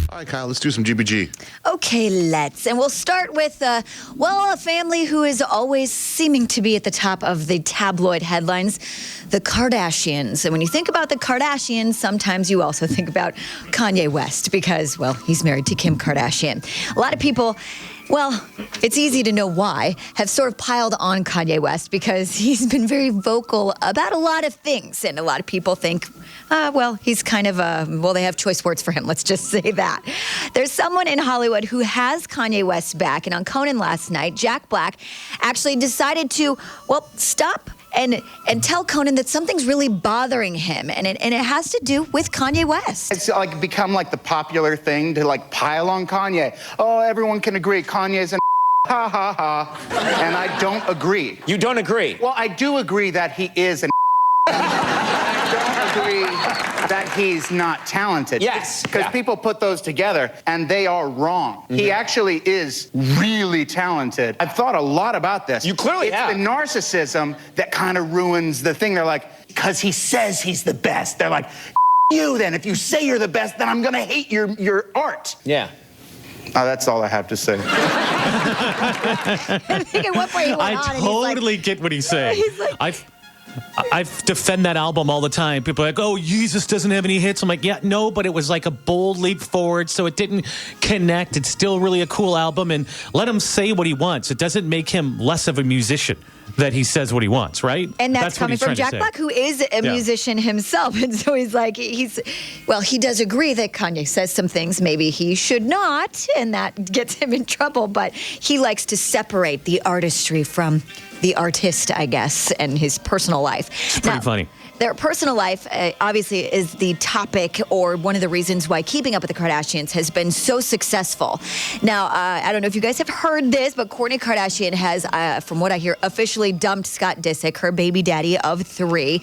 All right, Kyle, let's do some GBG. Okay, let's. And we'll start with, a family who is always seeming to be at the top of the tabloid headlines, the Kardashians. And when you think about the Kardashians, sometimes you also think about Kanye West because, he's married to Kim Kardashian. A lot of people... it's easy to know why, have sort of piled on Kanye West because he's been very vocal about a lot of things. And a lot of people think, he's kind of they have choice words for him. Let's just say that. There's someone in Hollywood who has Kanye West back. And on Conan last night, Jack Black actually decided to, stop and tell Conan that something's really bothering him. And it has to do with Kanye West. It's become the popular thing to pile on Kanye. Oh, everyone can agree Kanye's an ha ha ha. And I don't agree. You don't agree? Well, I do agree that he is an I don't agree that he's not talented. Yes. Because people put those together and they are wrong. Mm-hmm. He actually is really talented. I've thought a lot about this. You clearly have. It's the narcissism that kind of ruins the thing. They're like, because he says he's the best. They're like, you then. If you say you're the best, then I'm going to hate your art. Yeah. That's all I have to say. I think at one point he went on and totally get what he's saying. He's like, I defend that album all the time. People are like, oh, Jesus doesn't have any hits. I'm like, yeah, no, but it was like a bold leap forward, so it didn't connect. It's still really a cool album, and let him say what he wants. It doesn't make him less of a musician that he says what he wants, right? And that's coming from Jack Black, who is a musician himself. And so he's like, he does agree that Kanye says some things maybe he should not, and that gets him in trouble. But he likes to separate the artistry from the artist, I guess, and his personal life. It's pretty funny. Their personal life, obviously, is the topic or one of the reasons why Keeping Up with the Kardashians has been so successful. Now, I don't know if you guys have heard this, but Kourtney Kardashian has, from what I hear, officially dumped Scott Disick, her baby daddy of 3.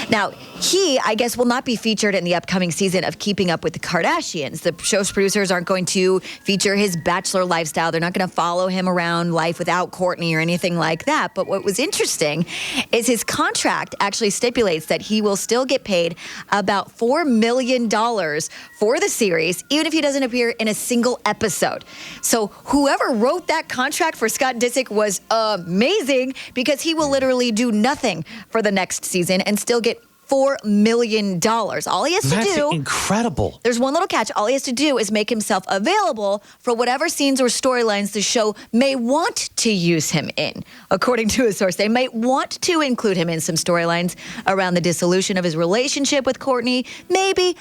Now, he, I guess, will not be featured in the upcoming season of Keeping Up with the Kardashians. The show's producers aren't going to feature his bachelor lifestyle. They're not going to follow him around life without Kourtney or anything like that. But what was interesting is his contract actually stipulates that he will still get paid about $4 million for the series, even if he doesn't appear in a single episode. So whoever wrote that contract for Scott Disick was amazing because he will literally do nothing for the next season and still get $4 million. All he has to do... That's incredible. There's one little catch. All he has to do is make himself available for whatever scenes or storylines the show may want to use him in. According to a source, they might want to include him in some storylines around the dissolution of his relationship with Kourtney. Maybe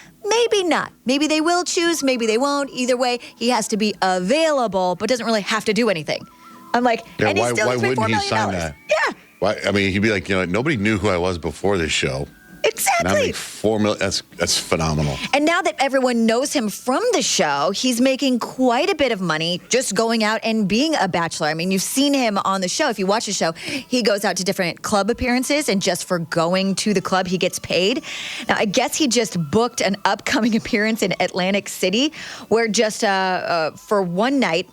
not. Maybe they will choose, maybe they won't. Either way, he has to be available, but doesn't really have to do anything. I'm like, and he still why gets paid wouldn't $4 he million. sign that? Yeah. Why? I mean, he'd be like, nobody knew who I was before this show. Exactly. Now make $4 million. That's phenomenal. And now that everyone knows him from the show, he's making quite a bit of money just going out and being a bachelor. I mean, you've seen him on the show. If you watch the show, he goes out to different club appearances, and just for going to the club, he gets paid. Now, I guess he just booked an upcoming appearance in Atlantic City where just for one night,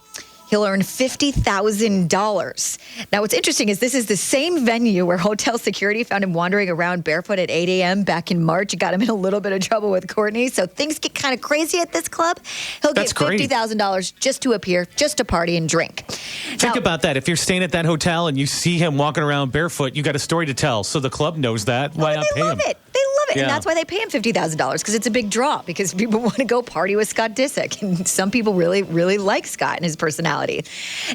he'll earn $50,000. Now, what's interesting is this is the same venue where hotel security found him wandering around barefoot at 8 a.m. back in March. It got him in a little bit of trouble with Kourtney. So things get kind of crazy at this club. He'll get $50,000 just to appear, just to party and drink. Think about that. If you're staying at that hotel and you see him walking around barefoot, you got a story to tell. So the club knows that. Why not pay him? They love it. Yeah. And that's why they pay him $50,000, because it's a big draw, because people want to go party with Scott Disick. And some people really, really like Scott and his personality.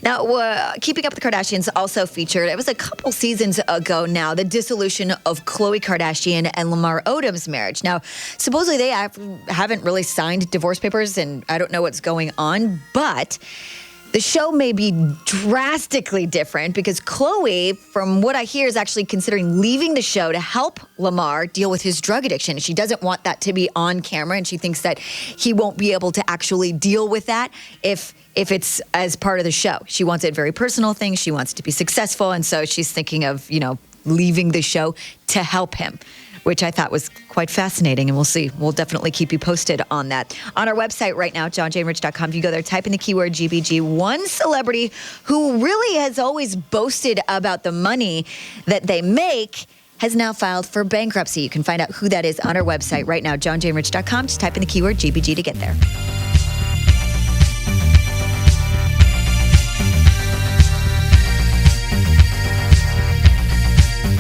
Now, Keeping Up with the Kardashians also featured, it was a couple seasons ago now, the dissolution of Khloe Kardashian and Lamar Odom's marriage. Now, supposedly they haven't really signed divorce papers, and I don't know what's going on, but the show may be drastically different because Khloe, from what I hear, is actually considering leaving the show to help Lamar deal with his drug addiction. She doesn't want that to be on camera, and she thinks that he won't be able to actually deal with that if it's as part of the show. She wants it very personal thing. She wants to be successful, and so she's thinking of, leaving the show to help him, which I thought was quite fascinating, and we'll see. We'll definitely keep you posted on that. On our website right now, johnjaneRich.com, if you go there, type in the keyword GBG, one celebrity who really has always boasted about the money that they make has now filed for bankruptcy. You can find out who that is on our website right now, johnjanerich.com. Just type in the keyword GBG to get there.